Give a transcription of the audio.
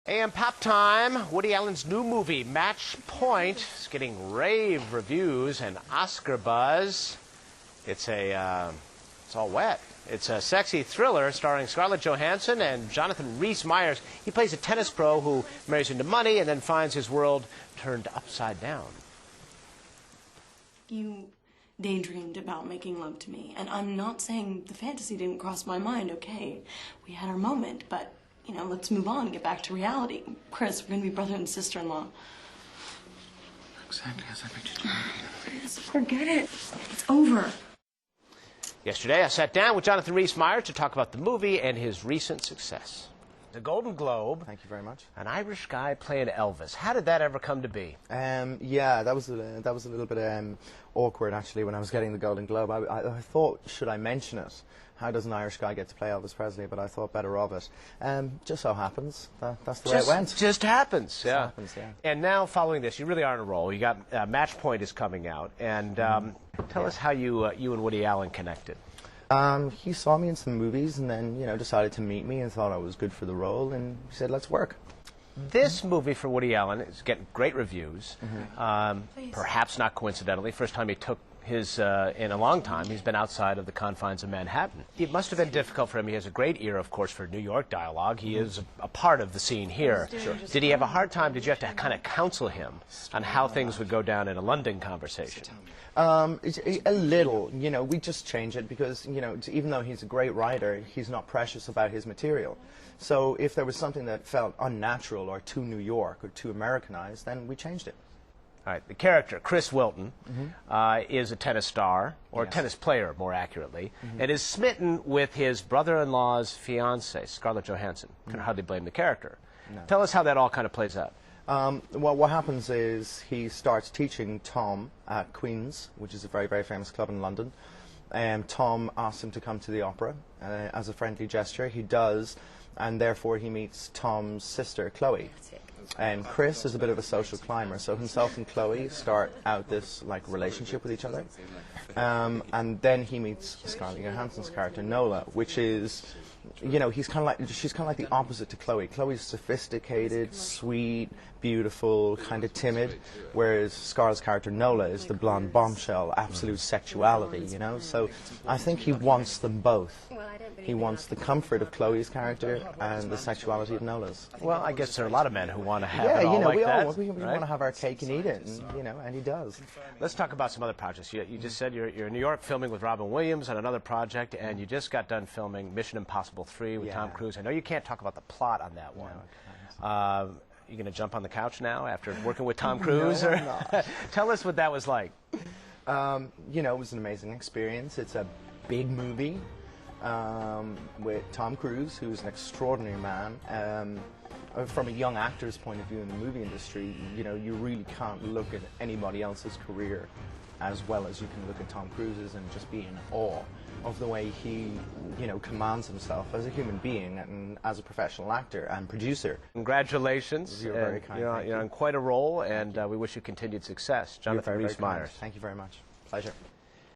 AM Pop Time, Woody Allen's new movie, Match Point, is getting rave reviews and Oscar buzz. It's all wet. It's a sexy thriller starring Scarlett Johansson and Jonathan Rhys Meyers. He plays a tennis pro who marries into money and then finds his world turned upside down. You daydreamed about making love to me, and I'm not saying the fantasy didn't cross my mind, okay? We had our moment, but, you know, let's move on, get back to reality. Chris, we're gonna be brother and sister-in-law. Exactly as I pictured you. Chris, forget it. It's over. Yesterday, I sat down with Jonathan Rhys Meyers to talk about the movie and his recent success. The Golden Globe. Thank you very much. An Irish guy playing Elvis. How did that ever come to be? Yeah, that was a little bit awkward actually when I was getting the Golden Globe. I thought, should I mention it? How does an Irish guy get to play Elvis Presley? But I thought better of it. Just so happens that's the way it went. Just happens. Yeah. Just happens, yeah. And now, following this, you really are on a roll. You got Match Point is coming out, and tell us how you and Woody Allen connected. He saw me in some movies and then, you know, decided to meet me and thought I was good for the role, and he said, let's work. This movie for Woody Allen is getting great reviews. Perhaps not coincidentally, first time he took his, in a long time, he's been outside of the confines of Manhattan. It must have been difficult for him. He has a great ear, of course, for New York dialogue. He is a part of the scene here. Sure. Did he have a hard time? Did you have to kind of counsel him on how things would go down in a London conversation? A little, you know, we just change it because, you know, even though he's a great writer, he's not precious about his material. So if there was something that felt unnatural or too New York or too Americanized, then we changed it. All right, the character, Chris Wilton, is a tennis star, or tennis player, more accurately, and is smitten with his brother-in-law's fiancée, Scarlett Johansson. Can hardly blame the character. No. Tell us how that all kind of plays out. Well, what happens is he starts teaching Tom at Queen's, which is a very, very famous club in London. And Tom asks him to come to the opera as a friendly gesture. He does, and therefore he meets Tom's sister, Chloe. And Chris is a bit of a social climber, so himself and Chloe start out this relationship with each other. And then he meets Scarlett Johansson's character, Nola, which is, you know, she's kind of like the opposite to Chloe. Chloe's sophisticated, sweet, beautiful, kind of timid, whereas Scarlett's character Nola is the blonde bombshell, absolute sexuality, you know. So I think he wants them both. He wants the comfort of Chloe's character and the sexuality of Nola's. Well, I guess there are a lot of men who want to have it you all know, like that. we want to have our cake and eat it, and, you know, and he does. Let's talk about some other projects. You just said you're in New York filming with Robin Williams on another project, and you just got done filming Mission Impossible 3 with Tom Cruise. I know you can't talk about the plot on that one. You going to jump on the couch now after working with Tom Cruise? No, or I'm not. Tell us what that was like. You know, it was an amazing experience. It's a big movie with Tom Cruise, who's an extraordinary man. From a young actor's point of view in the movie industry, you know, you really can't look at anybody else's career as well as you can look at Tom Cruise's and just be in awe of the way he, you know, commands himself as a human being and as a professional actor and producer. Congratulations. You're very kind. You're on quite a roll, and we wish you continued success. Jonathan Rhys Meyers. Thank you very much. Pleasure.